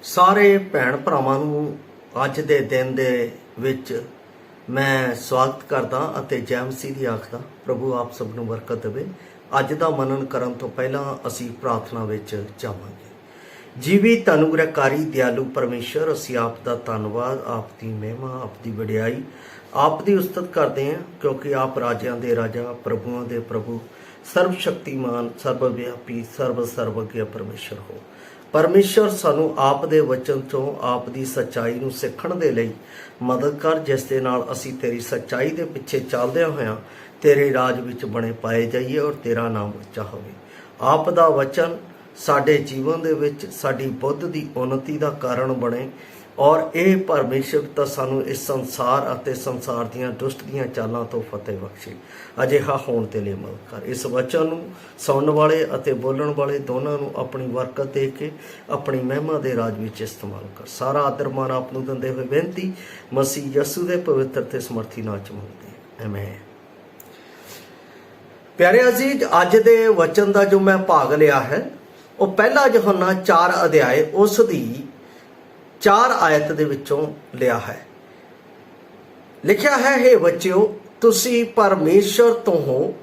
ਸਾਰੇ ਭੈਣ ਭਰਾਵਾਂ ਨੂੰ ਅੱਜ ਦੇ ਦਿਨ ਦੇ ਵਿੱਚ ਮੈਂ ਸਵਾਗਤ ਕਰਦਾ ਅਤੇ ਜੈ ਮਸੀਹ ਦੀ ਆਖਦਾ। ਪ੍ਰਭੂ ਆਪ ਸਭ ਨੂੰ ਬਰਕਤ ਦੇਵੇ। ਅੱਜ ਦਾ ਮਨਨ ਕਰਨ ਤੋਂ ਪਹਿਲਾਂ ਅਸੀਂ ਪ੍ਰਾਰਥਨਾ ਵਿੱਚ ਜਾਵਾਂਗੇ। ਜੀਵੀ ਤਨੁਗ੍ਰਹਕਾਰੀ ਦਿਆਲੂ ਪਰਮੇਸ਼ਰ, ਅਸੀਂ ਆਪ ਦਾ ਧੰਨਵਾਦ, ਆਪ ਦੀ ਮਹਿਮਾ, ਆਪ ਦੀ ਵਡਿਆਈ, ਆਪ ਦੀ ਉਸਤਤ ਕਰਦੇ ਹਾਂ, ਕਿਉਂਕਿ ਆਪ ਰਾਜਿਆਂ ਦੇ ਰਾਜਾ, ਪ੍ਰਭੂਆਂ ਦੇ ਪ੍ਰਭੂ, ਸਰਬ ਸ਼ਕਤੀਮਾਨ, ਸਰਬ ਵਿਆਪੀ, ਸਰਬ ਸਰਵਗਿਆ ਪਰਮੇਸ਼ਰ ਹੋ। ਪਰਮੇਸ਼ਰ ਸਾਨੂੰ ਆਪ ਦੇ ਵਚਨ ਤੋਂ ਆਪ ਦੀ ਸੱਚਾਈ ਨੂੰ ਸਿੱਖਣ ਦੇ ਲਈ ਮਦਦ ਕਰ, ਜਿਸ ਦੇ ਨਾਲ ਅਸੀਂ ਤੇਰੀ ਸੱਚਾਈ ਦੇ ਪਿੱਛੇ ਚੱਲਦਿਆਂ ਹੋਇਆਂ ਤੇਰੇ ਰਾਜ ਵਿੱਚ ਬਣੇ ਪਾਏ ਜਾਈਏ ਔਰ ਤੇਰਾ ਨਾਮ ਉੱਚਾ ਹੋਵੇ। ਆਪ ਦਾ ਵਚਨ ਸਾਡੇ ਜੀਵਨ ਦੇ ਵਿੱਚ ਸਾਡੀ ਬੁੱਧ ਦੀ ਉન્નਤੀ ਦਾ ਕਾਰਨ ਬਣੇ ਔਰ ਇਹ ਪਰਮੇਸ਼ਰ ਤਾਂ ਸਾਨੂੰ ਇਸ ਸੰਸਾਰ ਅਤੇ ਸੰਸਾਰ ਦੀਆਂ ਦੁਸ਼ਟ ਦੀਆਂ ਚਾਲਾਂ ਤੋਂ ਫਤਿਹ ਬਖਸ਼ੇ। ਅਜਿਹਾ ਹੋਣ ਦੇ ਲਈ ਮਦਦ ਕਰ। ਇਸ ਵਚਨ ਨੂੰ ਸੁਣਨ ਵਾਲੇ ਅਤੇ ਬੋਲਣ ਵਾਲੇ ਦੋਨਾਂ ਨੂੰ ਆਪਣੀ ਬਰਕਤ ਦੇ ਕੇ ਆਪਣੀ ਮਹਿਮਾ ਦੇ ਰਾਜ ਵਿੱਚ ਇਸਤੇਮਾਲ ਕਰ। ਸਾਰਾ ਆਦਰ ਮਾਨ ਆਪ ਨੂੰ ਦਿੰਦੇ ਹੋਏ ਬੇਨਤੀ ਮਸੀਹ ਯਸੂ ਦੇ ਪਵਿੱਤਰ ਤੇ ਸਮਰਥੀ ਨਾਮ ਚ ਮੰਗਦੇ, ਆਮੀਨ। ਪਿਆਰੇ ਅਜ਼ੀਜ਼, ਅੱਜ ਦੇ ਵਚਨ ਦਾ ਜੋ ਮੈਂ ਭਾਗ ਲਿਆ ਹੈ ਉਹ ਪਹਿਲਾ ਯਹੋਨਾ 4 ਅਧਿਆਏ ਉਸ ਦੀ 4 ਆਇਤ ਦੇ ਵਿੱਚੋਂ ਲਿਆ ਹੈ। ਲਿਖਿਆ ਹੈ, ਹੇ ਬੱਚਿਓ, ਤੁਸੀਂ ਪਰਮੇਸ਼ਰ ਤੋਂ ਹੋ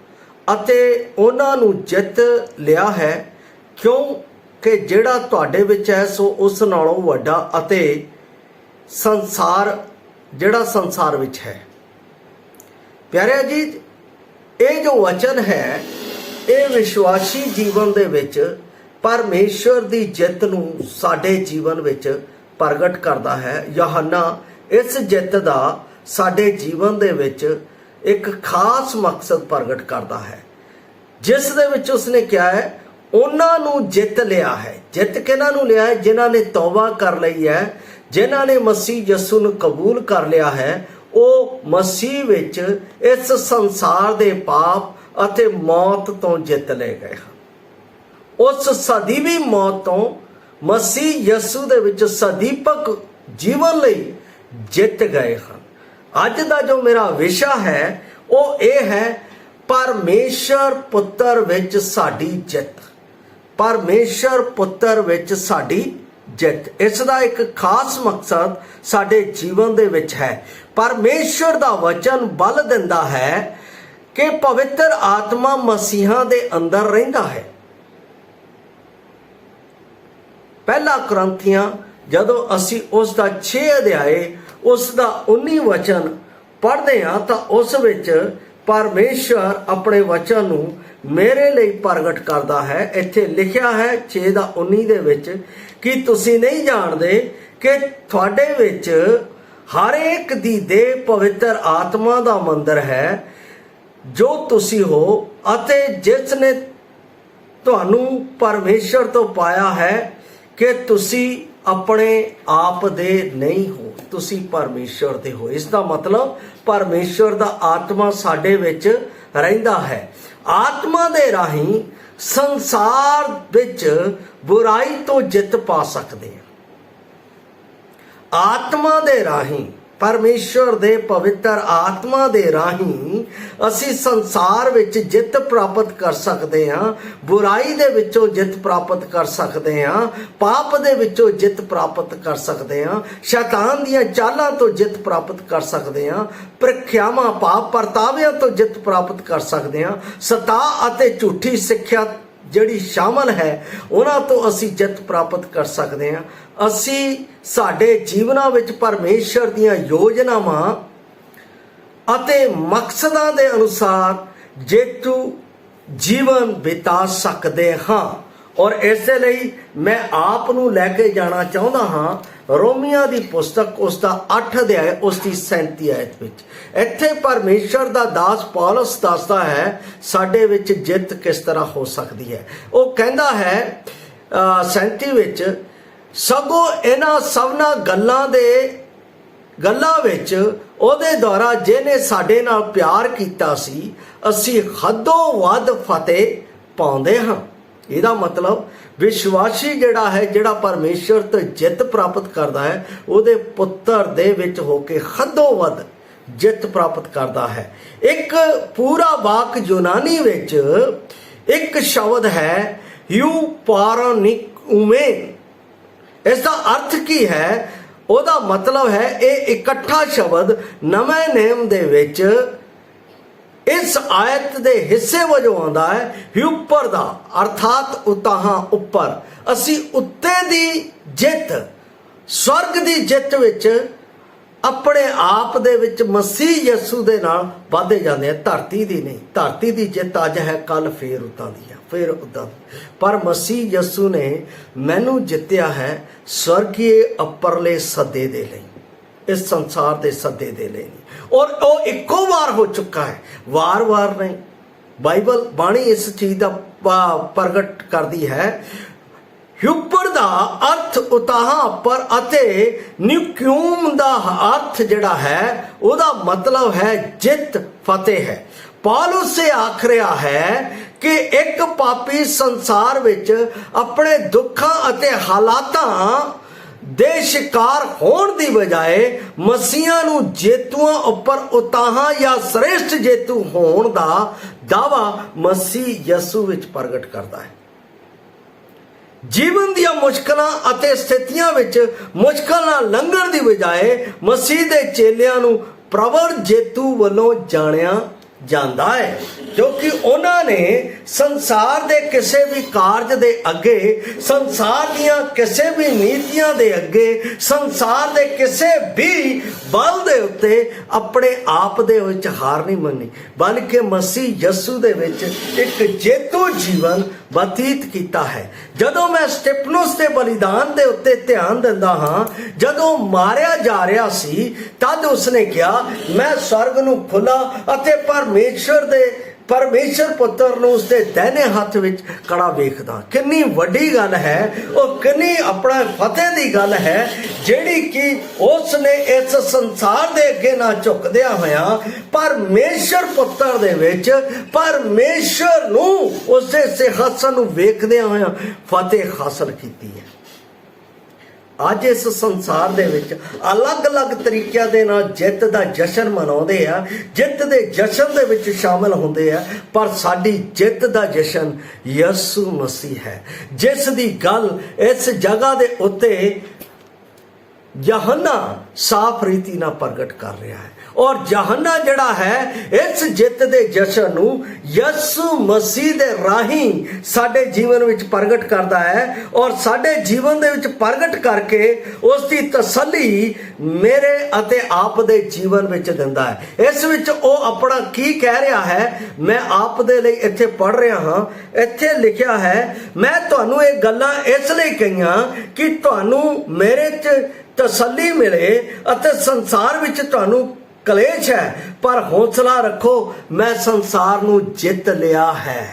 ਅਤੇ ਉਹਨਾਂ ਨੂੰ ਜਿੱਤ ਲਿਆ ਹੈ, ਕਿਉਂਕਿ ਜਿਹੜਾ ਤੁਹਾਡੇ ਵਿੱਚ ਹੈ ਸੋ ਉਸ ਨਾਲੋਂ ਵੱਡਾ ਅਤੇ ਜਿਹੜਾ ਸੰਸਾਰ ਵਿੱਚ ਹੈ। ਪਿਆਰੇ ਅਜੀਜ਼, ਇਹ ਜੋ ਵਚਨ ਹੈ ਇਹ ਵਿਸ਼ਵਾਸੀ ਜੀਵਨ ਦੇ ਵਿੱਚ ਪਰਮੇਸ਼ਰ ਦੀ ਜਿੱਤ ਨੂੰ ਸਾਡੇ ਜੀਵਨ ਵਿੱਚ ਪ੍ਰਗਟ ਕਰਦਾ ਹੈ। ਯਹੋਨਾ ਇਸ ਜਿੱਤ ਦਾ ਸਾਡੇ ਜੀਵਨ ਦੇ ਵਿੱਚ ਇੱਕ ਖਾਸ ਮਕਸਦ ਪ੍ਰਗਟ ਕਰਦਾ ਹੈ, ਜਿਸ ਦੇ ਵਿੱਚ ਉਸਨੇ ਕਿਹਾ ਹੈ ਉਹਨਾਂ ਨੂੰ ਜਿੱਤ ਲਿਆ ਹੈ। ਜਿੱਤ ਕਿਹਨਾਂ ਨੂੰ ਲਿਆ ਹੈ? ਜਿਨ੍ਹਾਂ ਨੇ ਤੌਬਾ ਕਰ ਲਈ ਹੈ, ਜਿਨ੍ਹਾਂ ਨੇ ਮਸੀਹ ਯਸੂ ਨੂੰ ਕਬੂਲ ਕਰ ਲਿਆ ਹੈ। ਉਹ ਮਸੀਹ ਵਿੱਚ ਇਸ ਸੰਸਾਰ ਦੇ ਪਾਪ ਅਤੇ ਮੌਤ ਤੋਂ ਜਿੱਤ ਲੈ ਗਏ ਹਨ। ਉਸ ਸਦੀਵੀ ਮੌਤ ਤੋਂ ਮਸੀਹ ਯਸੂ ਦੇ ਵਿੱਚ ਸਦੀਪਕ ਜੀਵਨ ਲਈ ਜਿੱਤ ਗਏ ਹਨ। ਅੱਜ ਦਾ ਜੋ ਮੇਰਾ ਵਿਸ਼ਾ ਹੈ ਉਹ ਇਹ ਹੈ, ਪਰਮੇਸ਼ਰ ਪੁੱਤਰ ਵਿੱਚ ਸਾਡੀ ਜਿੱਤ। ਪਰਮੇਸ਼ਰ ਪੁੱਤਰ ਵਿੱਚ ਸਾਡੀ ਜਿੱਤ, ਇਸ ਦਾ ਇੱਕ ਖਾਸ ਮਕਸਦ ਸਾਡੇ ਜੀਵਨ ਦੇ ਵਿੱਚ ਹੈ। ਪਰਮੇਸ਼ਰ ਦਾ ਵਚਨ ਬਲ ਦਿੰਦਾ ਹੈ ਕਿ ਪਵਿੱਤਰ ਆਤਮਾ ਮਸੀਹਾਂ ਦੇ ਅੰਦਰ ਰਹਿੰਦਾ ਹੈ। ਪਹਿਲਾ ਕੁਰਿੰਥੀਆਂ ਜਦੋਂ ਅਸੀਂ ਉਸ ਦਾ 6 ਅਧਿਆਏ ਉਸ ਦਾ 19 ਵਚਨ ਪੜ੍ਹਦੇ ਹਾਂ ਤਾਂ ਉਸ ਵਿੱਚ ਪਰਮੇਸ਼ਰ ਆਪਣੇ ਵਚਨ ਨੂੰ ਮੇਰੇ ਲਈ ਪ੍ਰਗਟ ਕਰਦਾ ਹੈ। ਇੱਥੇ ਲਿਖਿਆ ਹੈ 6 ਦਾ 19 ਦੇ ਵਿੱਚ ਕਿ ਤੁਸੀਂ ਨਹੀਂ ਜਾਣਦੇ ਕਿ ਤੁਹਾਡੇ ਵਿੱਚ ਹਰ ਇੱਕ ਦੀ ਦੇਹ ਪਵਿੱਤਰ ਆਤਮਾ ਦਾ ਮੰਦਰ ਹੈ ਜੋ ਤੁਸੀਂ ਹੋ ਅਤੇ ਜਿਸ ਨੇ ਤੁਹਾਨੂੰ ਪਰਮੇਸ਼ਰ ਤੋਂ ਪਾਇਆ ਹੈ ਕਿ ਤੁਸੀਂ ਆਪਣੇ ਆਪ ਦੇ ਨਹੀਂ ਹੋ, ਤੁਸੀਂ ਪਰਮੇਸ਼ਰ ਦੇ ਹੋ। ਇਸ ਦਾ ਮਤਲਬ ਪਰਮੇਸ਼ਰ ਦਾ ਆਤਮਾ ਸਾਡੇ ਵਿੱਚ ਰਹਿੰਦਾ ਹੈ। ਆਤਮਾ ਦੇ ਰਾਹੀਂ ਸੰਸਾਰ ਵਿੱਚ ਬੁਰਾਈ ਤੋਂ ਜਿੱਤ ਪਾ ਸਕਦੇ ਹਾਂ। ਆਤਮਾ ਦੇ ਰਾਹੀਂ, ਪਰਮੇਸ਼ਰ ਦੇ ਪਵਿੱਤਰ ਆਤਮਾ ਦੇ ਰਾਹੀਂ ਅਸੀਂ ਸੰਸਾਰ ਵਿੱਚ ਜਿੱਤ ਪ੍ਰਾਪਤ ਕਰ ਸਕਦੇ ਹਾਂ। ਬੁਰਾਈ ਦੇ ਵਿੱਚੋਂ ਜਿੱਤ ਪ੍ਰਾਪਤ ਕਰ ਸਕਦੇ ਹਾਂ, ਪਾਪ ਦੇ ਵਿੱਚੋਂ ਜਿੱਤ ਪ੍ਰਾਪਤ ਕਰ ਸਕਦੇ ਹਾਂ, ਸ਼ੈਤਾਨ ਦੀਆਂ ਚਾਲਾਂ ਤੋਂ ਜਿੱਤ ਪ੍ਰਾਪਤ ਕਰ ਸਕਦੇ ਹਾਂ, ਪ੍ਰੀਖਿਆਵਾਂ ਪਾਪ ਪਰਤਾਵਿਆਂ ਤੋਂ ਜਿੱਤ ਪ੍ਰਾਪਤ ਕਰ ਸਕਦੇ ਹਾਂ, ਸਤਾ ਅਤੇ ਝੂਠੀ ਸਿੱਖਿਆ ਜਿਹੜੀ ਸ਼ਾਮਲ ਹੈ ਉਹਨਾਂ ਤੋਂ ਅਸੀਂ ਜਿੱਤ ਪ੍ਰਾਪਤ ਕਰ ਸਕਦੇ ਹਾਂ। ਅਸੀਂ ਸਾਡੇ ਜੀਵਨਾਂ ਵਿੱਚ ਪਰਮੇਸ਼ਰ ਦੀਆਂ ਯੋਜਨਾਵਾਂ ਅਤੇ ਮਕਸਦਾਂ ਦੇ ਅਨੁਸਾਰ ਜੇਤੂ ਜੀਵਨ ਬਿਤਾ ਸਕਦੇ ਹਾਂ। ਔਰ ਇਸੇ ਲਈ ਮੈਂ ਆਪ ਨੂੰ ਲੈ ਕੇ ਜਾਣਾ ਚਾਹੁੰਦਾ ਹਾਂ ਰੋਮੀਆਂ ਦੀ ਪੁਸਤਕ ਉਸ ਦਾ 8 ਅਧਿਆਇ ਉਸ ਦੀ 37 ਆਇਤ ਵਿੱਚ। ਇੱਥੇ ਪਰਮੇਸ਼ਰ ਦਾ ਦਾਸ ਪੌਲਸ ਦੱਸਦਾ ਹੈ ਸਾਡੇ ਵਿੱਚ ਜਿੱਤ ਕਿਸ ਤਰ੍ਹਾਂ ਹੋ ਸਕਦੀ ਹੈ। ਉਹ ਕਹਿੰਦਾ ਹੈ 37 ਵਿੱਚ, ਸਗੋਂ ਇਹਨਾਂ ਸਭਨਾਂ ਗੱਲਾਂ ਵਿੱਚ ਉਹਦੇ ਦੁਆਰਾ ਜਿਹਨੇ ਸਾਡੇ ਨਾਲ ਪਿਆਰ ਕੀਤਾ ਸੀ ਅਸੀਂ ਹੱਦੋਂ ਵੱਧ ਫਤਿਹ ਪਾਉਂਦੇ ਹਾਂ। ਇਹਦਾ ਮਤਲਬ ਵਿਸ਼ਵਾਸੀ ਜਿਹੜਾ ਹੈ, ਜਿਹੜਾ ਪਰਮੇਸ਼ਰ ਤੋਂ ਜਿੱਤ ਪ੍ਰਾਪਤ ਕਰਦਾ ਹੈ, ਉਹਦੇ ਪੁੱਤਰ ਦੇ ਵਿੱਚ ਹੋ ਕੇ ਹੱਦੋਂ ਵੱਧ ਜਿੱਤ ਪ੍ਰਾਪਤ ਕਰਦਾ ਹੈ। ਇੱਕ ਪੂਰਾ ਵਾਕ ਯੂਨਾਨੀ ਵਿੱਚ ਇੱਕ ਸ਼ਬਦ ਹੈ ਯੂ ਪਾਰੋਨਿਕੂਮੇ, इसका अर्थ की है? ਉਹਦਾ मतलब है ਇਹ इकट्ठा शब्द नवे नेम ਦੇ ਵਿੱਚ इस आयत ਦੇ ਹਿੱਸੇ ਵਜੋਂ ਆਉਂਦਾ ਹੈ। ਹਿਊਪਰ ਦਾ ਅਰਥਾਤ ਉਤਾਹਾਂ ਉੱਪਰ, ਅਸੀਂ ਉੱਤੇ ਦੀ ਜਿੱਤ, स्वर्ग ਦੀ ਜਿੱਤ ਵਿੱਚ ਆਪਣੇ ਆਪ ਦੇ ਵਿੱਚ ਮਸੀਹ ਯਸੂ ਦੇ ਨਾਲ ਵਾਧੇ ਜਾਂਦੇ ਆ। ਧਰਤੀ ਦੀ ਨਹੀਂ, ਧਰਤੀ ਦੀ ਜਿੱਤ ਅੱਜ ਹੈ, ਕੱਲ ਫੇਰ ਉਦਾਂ ਦੀ ਆ, ਫੇਰ ਉਦਾਂ ਦੀ। ਪਰ ਮਸੀਹ ਯਸੂ ਨੇ ਮੈਨੂੰ ਜਿੱਤਿਆ ਹੈ स्वर्गीय अपरले सदे दे ਲਈ, इस संसार के सदे दे ਲਈ, और वो इको बार हो चुका है, वार वार नहीं। बाइबल बाणी इस चीज का प्रगट करती है। ਹਿਊਪਰ ਦਾ अर्थ ਉਤਾਹਾਂ ਉੱਪਰ ਅਤੇ ਨਿਊਕਿਊਮ ਦਾ अर्थ ਜਿਹੜਾ ਹੈ ਉਹਦਾ मतलब है जित, फतेह है। पौलुस से आख रहा है कि एक पापी संसार विच अपने दुखों ਅਤੇ ਹਾਲਾਤਾਂ ਦੇ शिकार होने की बजाय मसीहा नूं जेतूआं उपर उताहां या श्रेष्ठ जेतू होने का दावा मसीह यसू विच प्रगट करता है। जीवन ਦੀਆਂ ਮੁਸ਼ਕਲਾਂ ਅਤੇ ਸਥਿਤੀਆਂ ਵਿੱਚ ਮੁਸ਼ਕਲ ਨਾਲ ਲੰਘਣ ਦੀ ਬਜਾਏ ਮਸੀਹ ਦੇ ਚੇਲਿਆਂ ਨੂੰ ਪ੍ਰਬਲ ਜੇਤੂ ਵੱਲੋਂ ਜਾਣਿਆ ਜਾਂਦਾ ਹੈ, ਕਿਉਂਕਿ ਉਹਨਾਂ ਨੇ ਸੰਸਾਰ ਦੇ ਕਿਸੇ ਵੀ ਕਾਰਜ ਦੇ ਅੱਗੇ, ਸੰਸਾਰ ਦੀਆਂ ਕਿਸੇ ਵੀ ਨੀਤੀਆਂ ਦੇ ਅੱਗੇ, ਸੰਸਾਰ ਦੇ ਕਿਸੇ ਵੀ ਬਲ ਦੇ ਉੱਤੇ ਆਪਣੇ ਆਪ ਦੇ ਵਿੱਚ ਹਾਰ ਨਹੀਂ ਮੰਨੀ, ਬਲਕਿ ਮਸੀਹ ਯਸੂ ਦੇ ਵਿੱਚ ਇੱਕ ਜੇਤੂ ਜੀਵਨ ਬਤੀਤ ਕੀਤਾ ਹੈ। ਜਦੋਂ ਮੈਂ ਸਟੇਫਨਸ ਦੇ ਬਲੀਦਾਨ ਦੇ ਉੱਤੇ ਧਿਆਨ ਦਿੰਦਾ ਹਾਂ, ਜਦੋਂ ਮਾਰਿਆ ਜਾ ਰਿਹਾ ਸੀ, ਤਦ ਉਸਨੇ ਕਿਹਾ ਮੈਂ ਸਵਰਗ ਨੂੰ ਖੁੱਲਾ ਅਤੇ परमेश्वर पुत्र ਨੂੰ ਉਸਦੇ ਦਾहिने ਹੱਥ ਵਿੱਚ ਕੜਾ ਵੇਖਦਾ। ਕਿੰਨੀ ਵੱਡੀ ਗੱਲ ਹੈ, ਉਹ ਕਿੰਨੀ ਆਪਣਾ ਫਤਿਹ ਦੀ ਗੱਲ ਹੈ ਜਿਹੜੀ ਕਿ ਉਸ ਨੇ ਇਸ ਸੰਸਾਰ ਦੇ ਅੱਗੇ ਨਾ ਝੁਕਦਿਆਂ ਹੋਇਆ ਪਰਮੇਸ਼ਰ ਪੁੱਤਰ ਦੇ ਵਿੱਚ ਪਰਮੇਸ਼ਰ ਨੂੰ ਉਸਦੇ ਸਿੰਘਾਸਨ ਨੂੰ ਵੇਖਦਿਆਂ ਹੋਇਆ ਫਤਿਹ ਹਾਸਲ ਕੀਤੀ ਹੈ। ਅੱਜ ਇਸ ਸੰਸਾਰ ਦੇ ਵਿੱਚ ਅਲੱਗ-ਅਲੱਗ ਤਰੀਕਿਆਂ ਦੇ ਨਾਲ ਜਿੱਤ ਦਾ ਜਸ਼ਨ ਮਨਾਉਂਦੇ ਆ, ਜਿੱਤ ਦੇ ਜਸ਼ਨ ਦੇ ਵਿੱਚ ਸ਼ਾਮਲ ਹੁੰਦੇ ਆ, ਪਰ ਸਾਡੀ ਜਿੱਤ ਦਾ ਜਸ਼ਨ ਯਿਸੂ ਮਸੀਹ ਹੈ, ਜਿਸ ਦੀ ਗੱਲ ਇਸ ਜਗ੍ਹਾ ਦੇ ਉੱਤੇ ਯਹੋਨਾ ਸਾਫ਼ ਰੀਤੀ ਨਾਲ ਪ੍ਰਗਟ ਕਰ ਰਿਹਾ ਹੈ। और जहन्ना जड़ा है इस जित दे जशन नूं यसू मसीह दे राही साडे जीवन विच प्रगट करता है और साडे जीवन दे विच प्रगट करके उसकी तसल्ली मेरे अते आप दे जीवन विच दिंदा है। इस विच ओ अपना की कह रहा है, मैं आप दे लई इत्थे पढ़ रहा हाँ, इत्थे लिखिया है मैं तुहानूं ये गल्लां इसलिए कहीआं कि तुहानूं मेरे च तसल्ली मिले अते संसार विच तुहानूं कलेश है, पर हौसला रखो मैं संसार नूं जित लिया है।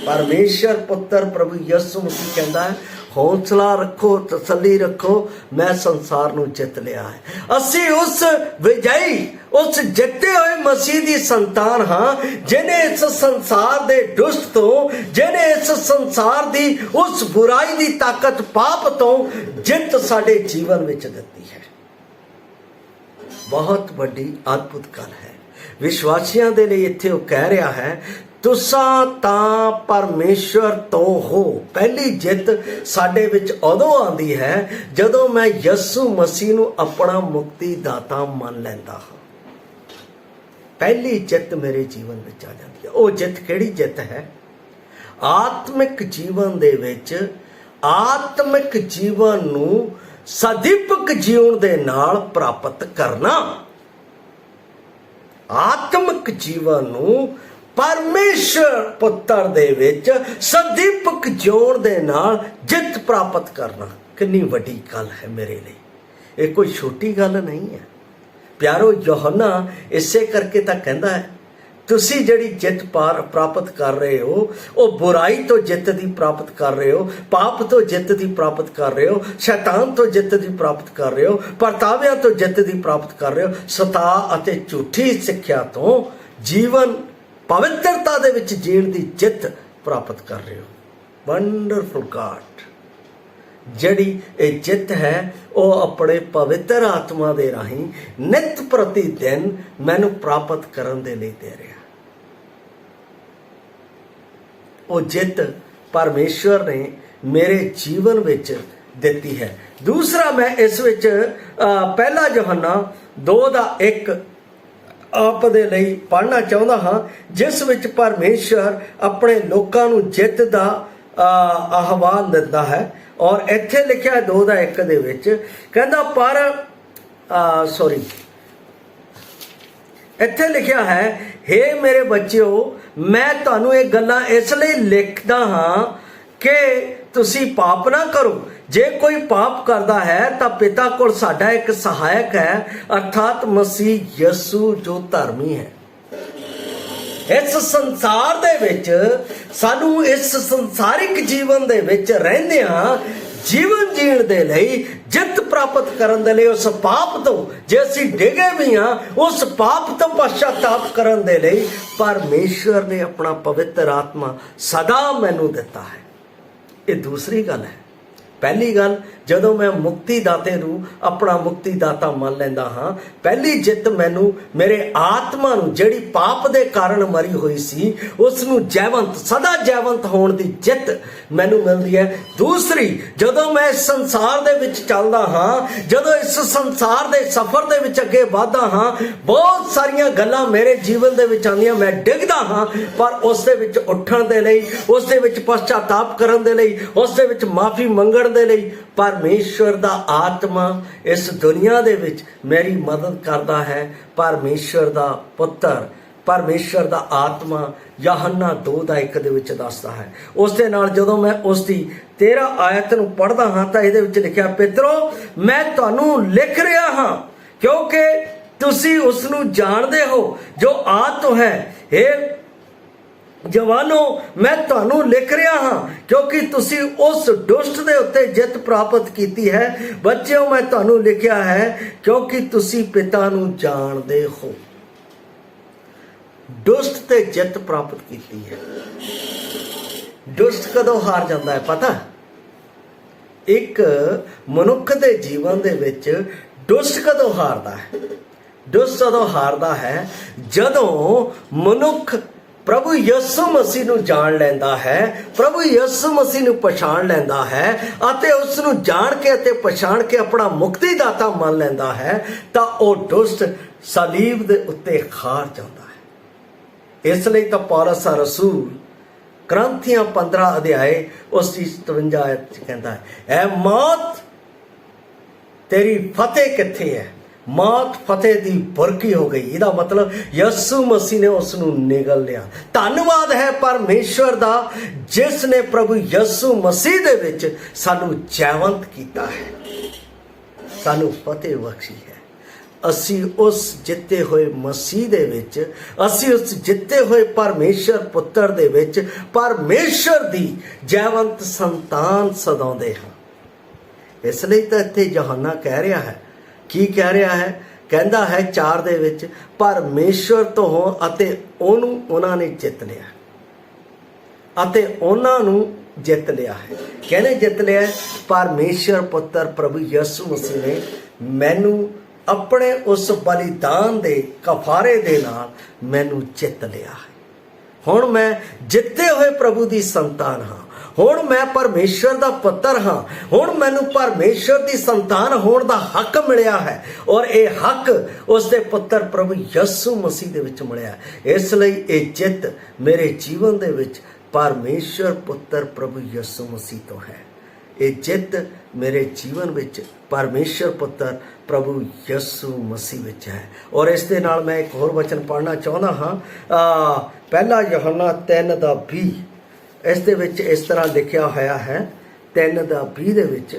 परमेश्वर पुत्र प्रभु यीशु मसीह कहता है हौसला रखो, तसल्ली रखो, मैं संसार नूं जित लिया है। असी उस विजयी, उस जिते हुए मसीह दी संतान हाँ, जिन्हें इस संसार दे दुष्ट तो, जिन्हें इस संसार दी उस बुराई दी ताकत पाप तो जित साडे जीवन विच दित्ती है। बहुत बड़ी अद्भुत गल है। विश्वासियों के लिए इत्थे वो कह रहा है तुसां तां परमेश्वर तो हो। पहली जित साडे विच उदों आंदी है जदों मैं यसू मसीह नूं अपना मुक्ति दाता मान लैंदा हां। पहली जित मेरे जीवन विच आ जाती है। वो जित किहड़ी जित है? आत्मिक जीवन दे विच आत्मिक जीवन नूं सदीपक जीवन दे नाल प्राप्त करना। आत्मिक जीवन नूं परमेश्वर पुत्र दे विच सदीपक जीवन दे नाल जित प्राप्त करना कितनी वड्डी गल है मेरे लिए। ये कोई छोटी गल नहीं है प्यारो। यूहन्ना इसे करके तां कहंदा है तुसी जड़ी जित प्राप्त कर रहे हो वो बुराई तो जित दी प्राप्त कर रहे हो, पाप तो जित दी प्राप्त कर रहे हो, शैतान तो जित दी प्राप्त कर रहे हो, परतावियां तो जित दी प्राप्त कर रहे हो, सता अते झूठी सिक्ख्या तो जीवन पवित्रता दे विच जीण दी जित प्राप्त कर रहे हो। वंडरफुल गॉड जड़ी ये जित है वो अपने पवित्र आत्मा दे राही नित प्रति दिन मैनू प्राप्त करन दे लई दे रहा। वो जित परमेश्वर ने मेरे जीवन विच दिती है। दूसरा मैं इस विच पहला यूहन्ना 2:1 आप दे लई पढ़ना चाहुंदा हां, जिस विच परमेश्वर अपने लोकां नूं जित दा आह्वान दिंदा है। और इत्थे लिखिआ 2:1 दे विच कहंदा पर इत्थे लिखिआ है, हे मेरे बच्चों मैं तुहानूं ये गल्लां इसलिए लिखदा हां कि तुसी पाप ना करो। जे कोई पाप करता है तो पिता कोल साडा एक सहायक है, अर्थात मसीह यसू जो धर्मी है। इस संसार दे विच सानू इस संसारिक जीवन दे विच रहंदिआं जीवन जीण दे लई जित प्राप्त करन दे लई उस पाप तो जे असीं डिगे भी हाँ उस पाप तो पश्चाताप करन दे लई परमेश्वर ने अपना पवित्र आत्मा सदा मैनू दिता है। ये दूसरी गल है। पहली गल जदों मैं मुक्ति दाते नूं अपना मुक्ति दाता मान लैंदा हाँ, पहली जित मैनू मेरे आत्मा नूं जिहड़ी पाप दे कारण मरी हुई सी उस नूं जैवंत सदा जैवंत होण दी जित मैनू मिलदी है। दूसरी जदों मैं इस संसार दे विच चलदा हाँ, जदों इस संसार दे सफर दे विच अगे वधदा हाँ, बहुत सारियां गल्लां मेरे जीवन दे विच आंदियां, मैं डिगदा हाँ, पर उस दे विच उठण दे लई, उस दे विच पश्चाताप करन दे लई, उस दे विच माफी मंगण दे लई परमेश्वर दा आत्मा इस दुनिया दे विच मेरी मदद करता है। परमेश्वर दा पुत्र परमेश्वर दा आत्मा यूहन्ना 2:1 दे विच दसदा है। उस दे नाल जदों मैं उस दी 13 आयत नूं पढ़दा हां तां इहदे विच लिखिआ, पितरो मैं तुहानूं लिख रिहा हां क्योंकि तुसीं उस नूं जाणदे हो जो आत्म है। हे जवानों मैं तुहानूं लिख रहा हाँ क्योंकि तुसी उस दुष्ट दे उत्ते जित प्राप्त कीती है। बच्चों मैं तुहानूं लिखिया है क्योंकि तुसी पिता नूं जाणदे हो। दुष्ट ते जित प्राप्त कीती है। दुष्ट कदों हार जाता है पता? एक मनुख दे जीवन दे विच दुष्ट कदों हारदा है? दुष्ट कदों हारदा है जदों मनुख प्रभु यसु मसीह नूं जान लैंदा है, प्रभु यसु मसीह नूं पछाण लैंदा है अते उस नूं जान के अते पछाण के अपना मुक्तिदाता मान लैंदा है, तां ओह दुष्ट सलीब दे उत्ते हार जांदा है। इसलिए तो पौलुस रसूल करंथियां 15 अध्याय उसकी 57 आयत कहता है, ऐ मौत तेरी फतेह कित्थे है? मौत फतेह दी बुरकी हो गई। इहदा मतलब यसू मसीह ने उसनूं निगल लिया। धन्नवाद है परमेश्वर दा जिसने प्रभु यसू मसीह दे विच सानू जैवंत कीता है, सानू फतेह बख्शी है। असी उस जिते हुए मसीह दे विच, असी उस जिते हुए परमेश्वर पुत्र दे विच परमेश्वर दी जैवंत संतान सदाउंदे हां। इसलिए तो इत्थे यूहन्ना कह रहा है, की कह रहा है? कहता है 4 दे विच परमेश्वर तो हो अते ओनू उन्हां ने जित लिया, अते उन्हां नू जित लिया है। कहने जित लिया है? परमेश्वर पुत्र प्रभु यसू मसीह ने मैनू अपने उस बलिदान दे कफारे दे नाल मैनू जित लिया है। हुण मैं जिते हुए प्रभु दी संतान हाँ, हुण मैं परमेश्वर दा पुत्र हाँ, हुण मैनू परमेश्वर दी संतान होण दा हक मिलिया है और ये हक उसके पुत्र प्रभु यसू मसीह दे विच मिलिया। इसलिए ये जित मेरे जीवन दे विच परमेश्वर पुत्र प्रभु यसू मसीह तो है। ये जित मेरे जीवन विच परमेश्वर पुत्र प्रभु यसू मसीह विच है। और इस दे नाल मैं एक होर वचन पढ़ना चाहुंदा हाँ, पहला यूहन्ना 3:20 इस दे विच इस तरह लिखिया होया है। 3:20 दे विच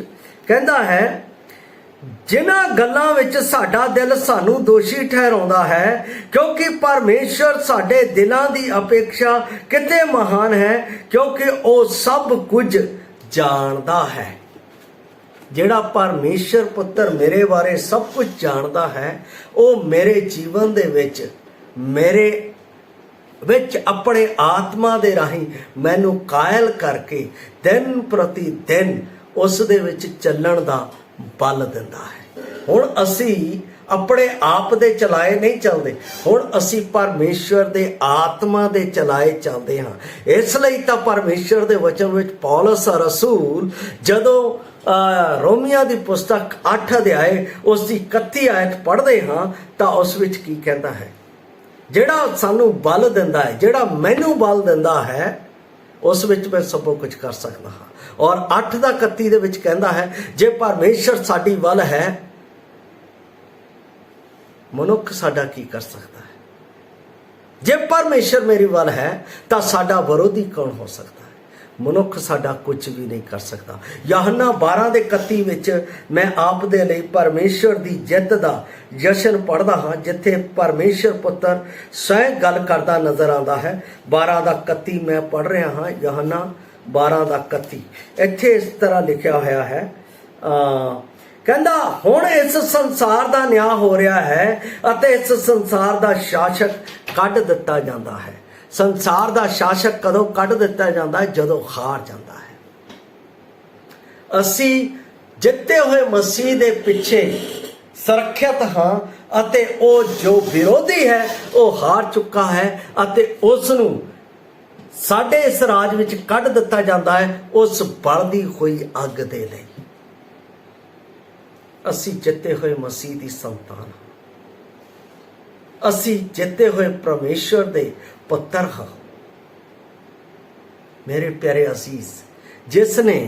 कहंदा है, जिन्हां गल्लां विच साडा दिल सानू दोषी ठहराउंदा है क्योंकि परमेश्वर साडे दिलां दी अपेक्षा किते महान है, क्योंकि वो सब कुछ जानदा है। जिहड़ा परमेश्वर पुत्र मेरे बारे सब कुछ जानदा है, वो मेरे जीवन दे विच मेरे विच अपने आत्मा दे राही मैनू कायल करके दिन प्रति दिन उस दे विच चलण दा बल दिंदा है। हुण असी ਆਪਣੇ ਆਪ ਦੇ ਚਲਾਏ ਨਹੀਂ ਚੱਲਦੇ। ਹੁਣ ਅਸੀਂ ਪਰਮੇਸ਼ਵਰ ਦੇ ਆਤਮਾ ਦੇ ਚਲਾਏ ਚੱਲਦੇ ਹਾਂ। ਇਸ ਲਈ ਤਾਂ ਪਰਮੇਸ਼ਵਰ ਦੇ ਵਚਨ ਵਿੱਚ ਪੌਲਸ ਰਸੂਲ ਜਦੋਂ ਰੋਮੀਆਂ ਦੀ ਪੁਸਤਕ 8 ਅਧਿਆਏ ਉਸ ਦੀ 31 ਆਇਤ ਪੜ੍ਹਦੇ ਹਾਂ ਤਾਂ ਉਸ ਵਿੱਚ ਕੀ ਕਹਿੰਦਾ ਹੈ? ਜਿਹੜਾ ਸਾਨੂੰ ਬਲ ਦਿੰਦਾ ਹੈ, ਜਿਹੜਾ ਮੈਨੂੰ ਬਲ ਦਿੰਦਾ ਹੈ, ਉਸ ਵਿੱਚ ਮੈਂ ਸਭ ਕੁਝ ਕਰ ਸਕਦਾ ਹਾਂ। ਔਰ 8 ਦਾ 31 ਦੇ ਵਿੱਚ ਕਹਿੰਦਾ ਹੈ, ਜੇ ਪਰਮੇਸ਼ਰ ਸਾਡੀ ਵੱਲ ਹੈ, ਮਨੁੱਖ ਸਾਡਾ ਕੀ ਕਰ ਸਕਦਾ ਹੈ? ਜੇ ਪਰਮੇਸ਼ਰ ਮੇਰੀ ਵੱਲ ਹੈ ਤਾਂ ਸਾਡਾ ਵਿਰੋਧੀ ਕੌਣ ਹੋ ਸਕਦਾ ਹੈ? ਮਨੁੱਖ ਸਾਡਾ ਕੁਝ ਵੀ ਨਹੀਂ ਕਰ ਸਕਦਾ। ਯਹੋਨਾ 12 ਦੇ 31 ਵਿੱਚ ਮੈਂ ਆਪ ਦੇ ਲਈ ਪਰਮੇਸ਼ਰ ਦੀ ਜਿੱਤ ਦਾ ਜਸ਼ਨ ਪੜ੍ਹਦਾ ਹਾਂ, ਜਿੱਥੇ ਪਰਮੇਸ਼ਰ ਪੁੱਤਰ ਸਵੈਂ ਗੱਲ ਕਰਦਾ ਨਜ਼ਰ ਆਉਂਦਾ ਹੈ। 12 ਦਾ 31 ਮੈਂ ਪੜ੍ਹ ਰਿਹਾ ਹਾਂ, ਯਹੋਨਾ 12 ਦਾ 31। ਇੱਥੇ ਇਸ ਤਰ੍ਹਾਂ ਲਿਖਿਆ ਹੋਇਆ ਹੈ, ਕਹਿੰਦਾ ਹੁਣ ਇਸ ਸੰਸਾਰ ਦਾ ਨਿਆਂ ਹੋ ਰਿਹਾ ਹੈ ਅਤੇ ਇਸ ਸੰਸਾਰ ਦਾ ਸ਼ਾਸਕ ਕੱਢ ਦਿੱਤਾ ਜਾਂਦਾ ਹੈ। ਸੰਸਾਰ ਦਾ ਸ਼ਾਸਕ ਕਦੋਂ ਕੱਢ ਦਿੱਤਾ ਜਾਂਦਾ ਹੈ? ਜਦੋਂ ਹਾਰ ਜਾਂਦਾ ਹੈ। ਅਸੀਂ ਜਿੱਤੇ ਹੋਏ ਮਸੀਹ ਦੇ ਪਿੱਛੇ ਸੁਰੱਖਿਅਤ ਹਾਂ ਅਤੇ ਉਹ ਜੋ ਵਿਰੋਧੀ ਹੈ ਉਹ ਹਾਰ ਚੁੱਕਾ ਹੈ ਅਤੇ ਉਸ ਨੂੰ ਸਾਡੇ ਇਸ ਰਾਜ ਵਿੱਚ ਕੱਢ ਦਿੱਤਾ ਜਾਂਦਾ ਹੈ ਉਸ ਬਲਦੀ ਹੋਈ ਅੱਗ ਦੇ ਲਈ। ਅਸੀਂ ਜਿੱਤੇ ਹੋਏ ਮਸੀਹ ਦੀ ਸੰਤਾਨ ਹਾਂ। ਅਸੀਂ ਜਿੱਤੇ ਹੋਏ ਪਰਮੇਸ਼ਵਰ ਦੇ ਪੁੱਤਰ ਹਾਂ। ਮੇਰੇ ਪਿਆਰੇ ਅਜ਼ੀਜ਼, ਜਿਸ ਨੇ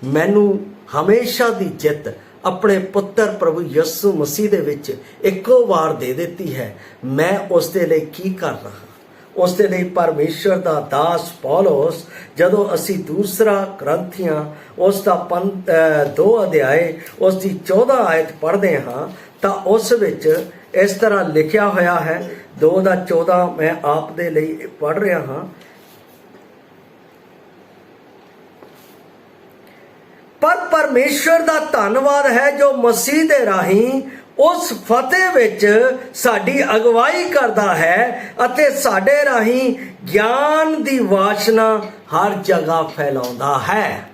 ਮੈਨੂੰ ਹਮੇਸ਼ਾ ਦੀ ਜਿੱਤ ਆਪਣੇ ਪੁੱਤਰ ਪ੍ਰਭੂ ਯਿਸੂ ਮਸੀਹ ਦੇ ਵਿੱਚ ਇੱਕੋ ਵਾਰ ਦੇ ਦਿੱਤੀ ਹੈ, ਮੈਂ ਉਸ ਦੇ ਲਈ ਕੀ ਕਰ ਰਹਾ ਹਾਂ? ਉਸ ਦੇ ਲਈ ਪਰਮੇਸ਼ਵਰ ਦਾ ਦਾਸ ਪੌਲਸ, ਜਦੋਂ ਅਸੀਂ ਦੂਸਰਾ ਕਰੰਥੀਆਂ ਉਸ ਦਾ 2 ਅਧਿਆਏ ਉਸ ਦੀ 14 ਆਇਤ ਪੜ੍ਹਦੇ ਹਾਂ ਤਾਂ ਉਸ ਵਿੱਚ ਇਸ ਤਰ੍ਹਾਂ ਲਿਖਿਆ ਹੋਇਆ ਹੈ। 2 ਦਾ 14 ਮੈਂ ਆਪ ਦੇ ਲਈ ਪੜ੍ਹ ਰਿਹਾ ਹਾਂ। ਪਰ ਪਰਮੇਸ਼ਵਰ ਦਾ ਧੰਨਵਾਦ ਹੈ ਜੋ ਮਸੀਹ ਦੇ ਰਾਹੀਂ ਉਸ ਫਤਿਹ ਵਿੱਚ ਸਾਡੀ ਅਗਵਾਈ ਕਰਦਾ ਹੈ ਅਤੇ ਸਾਡੇ ਰਾਹੀਂ ਗਿਆਨ ਦੀ ਵਾਸ਼ਨਾ ਹਰ ਜਗ੍ਹਾ ਫੈਲਾਉਂਦਾ ਹੈ।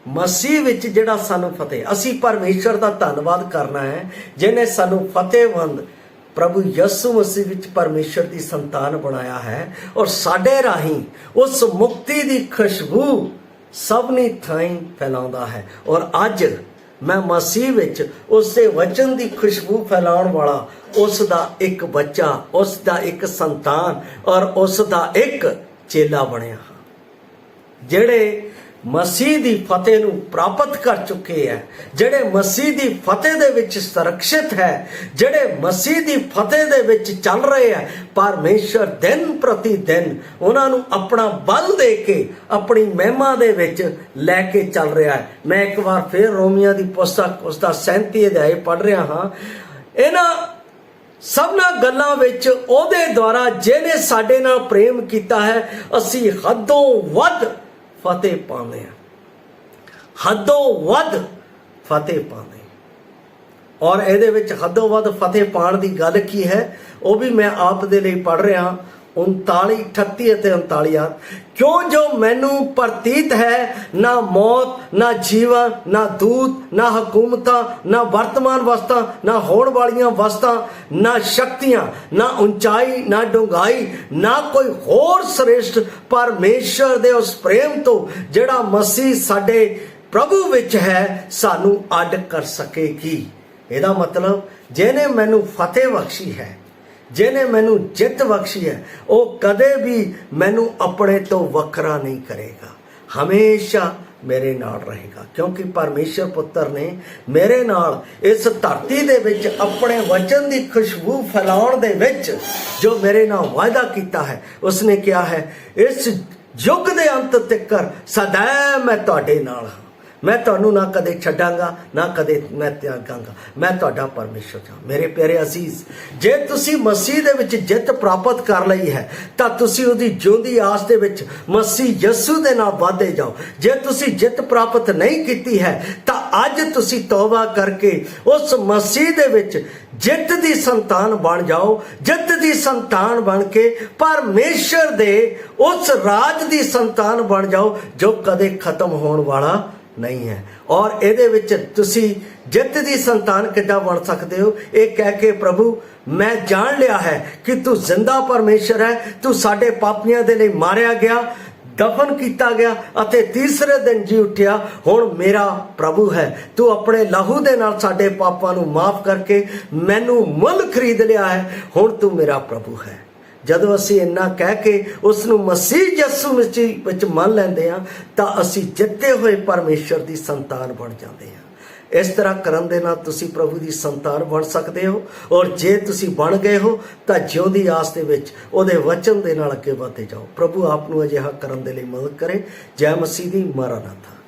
ਮਸੀਹ ਵਿੱਚ ਜਿਹੜਾ ਸਾਨੂੰ ਫਤਿਹ, ਅਸੀਂ ਪਰਮੇਸ਼ਵਰ ਦਾ ਧੰਨਵਾਦ ਕਰਨਾ ਹੈ ਜਿਹਨੇ ਸਾਨੂੰ ਫਤਿਹਵੰਦ ਪ੍ਰਭੂ ਯਿਸੂ ਮਸੀਹ ਵਿੱਚ ਪਰਮੇਸ਼ਵਰ ਦੀ ਸੰਤਾਨ ਬਣਾਇਆ ਹੈ ਔਰ ਸਾਡੇ ਰਾਹੀਂ ਉਸ ਮੁਕਤੀ ਦੀ ਖੁਸ਼ਬੂ ਸਭਨੀ ਥਾਈਂ ਫੈਲਾਉਂਦਾ ਹੈ। ਔਰ ਅੱਜ ਮੈਂ ਮਸੀਹ ਵਿੱਚ ਉਸ ਦੇ ਵਚਨ ਦੀ ਖੁਸ਼ਬੂ ਫੈਲਾਉਣ ਵਾਲਾ ਉਸ ਦਾ ਇੱਕ ਬੱਚਾ, ਉਸ ਦਾ ਇੱਕ ਸੰਤਾਨ ਔਰ ਉਸ ਦਾ ਇੱਕ ਚੇਲਾ ਬਣਿਆ ਹਾਂ। ਜਿਹੜੇ ਮਸੀਹ ਦੀ ਫਤਿਹ ਨੂੰ ਪ੍ਰਾਪਤ ਕਰ ਚੁੱਕੇ ਹੈ, ਜਿਹੜੇ ਮਸੀਹ ਦੀ ਫਤਿਹ ਦੇ ਵਿੱਚ ਸੁਰੱਖਿਅਤ ਹੈ, ਜਿਹੜੇ ਮਸੀਹ ਦੀ ਫਤਿਹ ਦੇ ਵਿੱਚ ਚੱਲ ਰਹੇ ਹੈ, ਪਰਮੇਸ਼ਰ ਦਿਨ ਪ੍ਰਤੀ ਦਿਨ ਉਹਨਾਂ ਨੂੰ ਆਪਣਾ ਬਲ ਦੇ ਕੇ ਆਪਣੀ ਮਹਿਮਾ ਦੇ ਵਿੱਚ ਲੈ ਕੇ ਚੱਲ ਰਿਹਾ ਹੈ। ਮੈਂ ਇੱਕ ਵਾਰ ਫਿਰ ਰੋਮੀਆਂ ਦੀ ਪੁਸਤਕ ਉਸ ਦਾ 37 ਅਧਿਆਇ ਪੜ੍ਹ ਰਿਹਾ ਹਾਂ। ਇਹਨਾਂ ਸਭਨਾਂ ਗੱਲਾਂ ਵਿੱਚ ਉਹਦੇ ਦੁਆਰਾ ਜਿਹਨੇ ਸਾਡੇ ਨਾਲ ਪ੍ਰੇਮ ਕੀਤਾ ਹੈ, ਅਸੀਂ ਹੱਦੋਂ ਵੱਧ ਫਤਿਹ ਪਾਉਂਦੇ ਹਾਂ, ਹੱਦੋਂ ਵੱਧ ਫਤਿਹ ਪਾਉਂਦੇ। ਔਰ ਇਹਦੇ ਵਿੱਚ ਹੱਦੋਂ ਵੱਧ ਫਤਿਹ ਪਾਉਣ ਦੀ ਗੱਲ ਕੀ ਹੈ ਉਹ ਵੀ ਮੈਂ ਆਪ ਦੇ ਲਈ ਪੜ੍ਹ ਰਿਹਾ। 39, 38 ਅਤੇ 39 ਕਿਉਂ ਜੋ ਮੈਨੂੰ ਪ੍ਰਤੀਤ ਹੈ ਨਾ ਮੌਤ, ਨਾ ਜੀਵਨ, ਨਾ ਦੂਤ, ਨਾ ਹਕੂਮਤਾਂ, ਨਾ ਵਰਤਮਾਨ ਵਸਤਾਂ, ਨਾ ਹੋਣ ਵਾਲੀਆਂ ਵਸਤਾਂ, ਨਾ ਸ਼ਕਤੀਆਂ, ਨਾ ਉਚਾਈ, ਨਾ ਡੂੰਘਾਈ, ਨਾ ਕੋਈ ਹੋਰ ਸ੍ਰੇਸ਼ਟ ਪਰਮੇਸ਼ਰ ਦੇ ਉਸ ਪ੍ਰੇਮ ਤੋਂ ਜਿਹੜਾ ਮਸੀਹ ਸਾਡੇ ਪ੍ਰਭੂ ਵਿੱਚ ਹੈ ਸਾਨੂੰ ਅੱਡ ਕਰ ਸਕੇਗੀ। ਇਹਦਾ ਮਤਲਬ ਜਿਹਨੇ ਮੈਨੂੰ ਫਤਿਹ ਬਖਸ਼ੀ ਹੈ, ਜਿਹਨੇ ਮੈਨੂੰ ਜਿੱਤ ਬਖਸ਼ੀ ਹੈ, ਉਹ ਕਦੇ ਵੀ ਮੈਨੂੰ ਆਪਣੇ ਤੋਂ ਵੱਖਰਾ ਨਹੀਂ ਕਰੇਗਾ, ਹਮੇਸ਼ਾ ਮੇਰੇ ਨਾਲ ਰਹੇਗਾ। ਕਿਉਂਕਿ ਪਰਮੇਸ਼ਰ ਪੁੱਤਰ ਨੇ ਮੇਰੇ ਨਾਲ ਇਸ ਧਰਤੀ ਦੇ ਵਿੱਚ ਆਪਣੇ ਵਚਨ ਦੀ ਖੁਸ਼ਬੂ ਫੈਲਾਉਣ ਦੇ ਵਿੱਚ ਜੋ ਮੇਰੇ ਨਾਲ ਵਾਅਦਾ ਕੀਤਾ ਹੈ, ਉਸਨੇ ਕਿਹਾ ਹੈ ਇਸ ਯੁੱਗ ਦੇ ਅੰਤ ਤੱਕ ਸदैव ਮੈਂ ਤੁਹਾਡੇ ਨਾਲ ਹਾਂ, ਮੈਂ ਤੁਹਾਨੂੰ ਨਾ ਕਦੇ ਛੱਡਾਂਗਾ ਨਾ ਕਦੇ ਮੈਂ ਤਿਆਗਾਂਗਾ, ਮੈਂ ਤੁਹਾਡਾ ਪਰਮੇਸ਼ਰ ਹਾਂ। ਮੇਰੇ ਪਿਆਰੇ ਅਜ਼ੀਜ਼, ਜੇ ਤੁਸੀਂ ਮਸੀਹ ਦੇ ਵਿੱਚ ਜਿੱਤ ਪ੍ਰਾਪਤ ਕਰ ਲਈ ਹੈ ਤਾਂ ਤੁਸੀਂ ਉਹਦੀ ਜਿਉਂਦੀ ਆਸ ਦੇ ਵਿੱਚ ਮਸੀਹ ਯਿਸੂ ਦੇ ਨਾਲ ਵਧਦੇ ਜਾਓ। ਜੇ ਤੁਸੀਂ ਜਿੱਤ ਪ੍ਰਾਪਤ ਨਹੀਂ ਕੀਤੀ ਹੈ ਤਾਂ ਅੱਜ ਤੁਸੀਂ ਤੌਬਾ ਕਰਕੇ ਉਸ ਮਸੀਹ ਦੇ ਵਿੱਚ ਜਿੱਤ ਦੀ ਸੰਤਾਨ ਬਣ ਜਾਓ। ਜਿੱਤ ਦੀ ਸੰਤਾਨ ਬਣ ਕੇ ਪਰਮੇਸ਼ਰ ਦੇ ਉਸ ਰਾਜ ਦੀ ਸੰਤਾਨ ਬਣ ਜਾਓ ਜੋ ਕਦੇ ਖਤਮ ਹੋਣ ਵਾਲਾ नहीं है। और ਇਹਦੇ ਵਿੱਚ ਤੁਸੀਂ ਜਿੱਤ ਦੀ ਸੰਤਾਨ ਕਿੱਦਾਂ ਬਣ ਸਕਦੇ ਹੋ? ਇਹ ਕਹਿ ਕੇ ਪ੍ਰਭੂ ਮੈਂ ਜਾਣ ਲਿਆ ਹੈ ਕਿ ਤੂੰ ਜ਼ਿੰਦਾ ਪਰਮੇਸ਼ਰ ਹੈ, ਤੂੰ ਸਾਡੇ ਪਾਪੀਆਂ ਦੇ ਲਈ ਮਾਰਿਆ ਗਿਆ, ਦਫਨ ਕੀਤਾ ਗਿਆ ਅਤੇ ਤੀਸਰੇ ਦਿਨ ਜੀ ਉੱਠਿਆ। ਹੁਣ ਮੇਰਾ ਪ੍ਰਭੂ ਹੈ, ਤੂੰ ਆਪਣੇ ਲਹੂ ਦੇ ਨਾਲ ਸਾਡੇ ਪਾਪਾਂ ਨੂੰ ਮਾਫ ਕਰਕੇ ਮੈਨੂੰ ਮੁੱਲ ਖਰੀਦ ਲਿਆ ਹੈ, ਹੁਣ ਤੂੰ ਮੇਰਾ ਪ੍ਰਭੂ ਹੈ। ਜਦੋਂ ਅਸੀਂ ਇੰਨਾ ਕਹਿ ਕੇ ਉਸ ਨੂੰ ਮਸੀਹ ਯਿਸੂ ਮਸੀਹ ਵਿੱਚ ਮੰਨ ਲੈਂਦੇ ਹਾਂ ਤਾਂ ਅਸੀਂ ਜਿੱਤੇ ਹੋਏ ਪਰਮੇਸ਼ਰ ਦੀ ਸੰਤਾਨ ਬਣ ਜਾਂਦੇ ਹਾਂ। ਇਸ ਤਰ੍ਹਾਂ ਕਰਨ ਦੇ ਨਾਲ ਤੁਸੀਂ ਪ੍ਰਭੂ ਦੀ ਸੰਤਾਨ ਬਣ ਸਕਦੇ ਹੋ। ਔਰ ਜੇ ਤੁਸੀਂ ਬਣ ਗਏ ਹੋ ਤਾਂ ਜਿਉਂਦੀ ਆਸ ਦੇ ਵਿੱਚ ਉਹਦੇ ਵਚਨ ਦੇ ਨਾਲ ਅੱਗੇ ਵਧਦੇ ਜਾਓ। ਪ੍ਰਭੂ ਆਪ ਨੂੰ ਅਜਿਹਾ ਕਰਨ ਦੇ ਲਈ ਮਦਦ ਕਰੇ। ਜੈ ਮਸੀਹ ਦੀ। ਮਾਰਾਨਾਥਾ।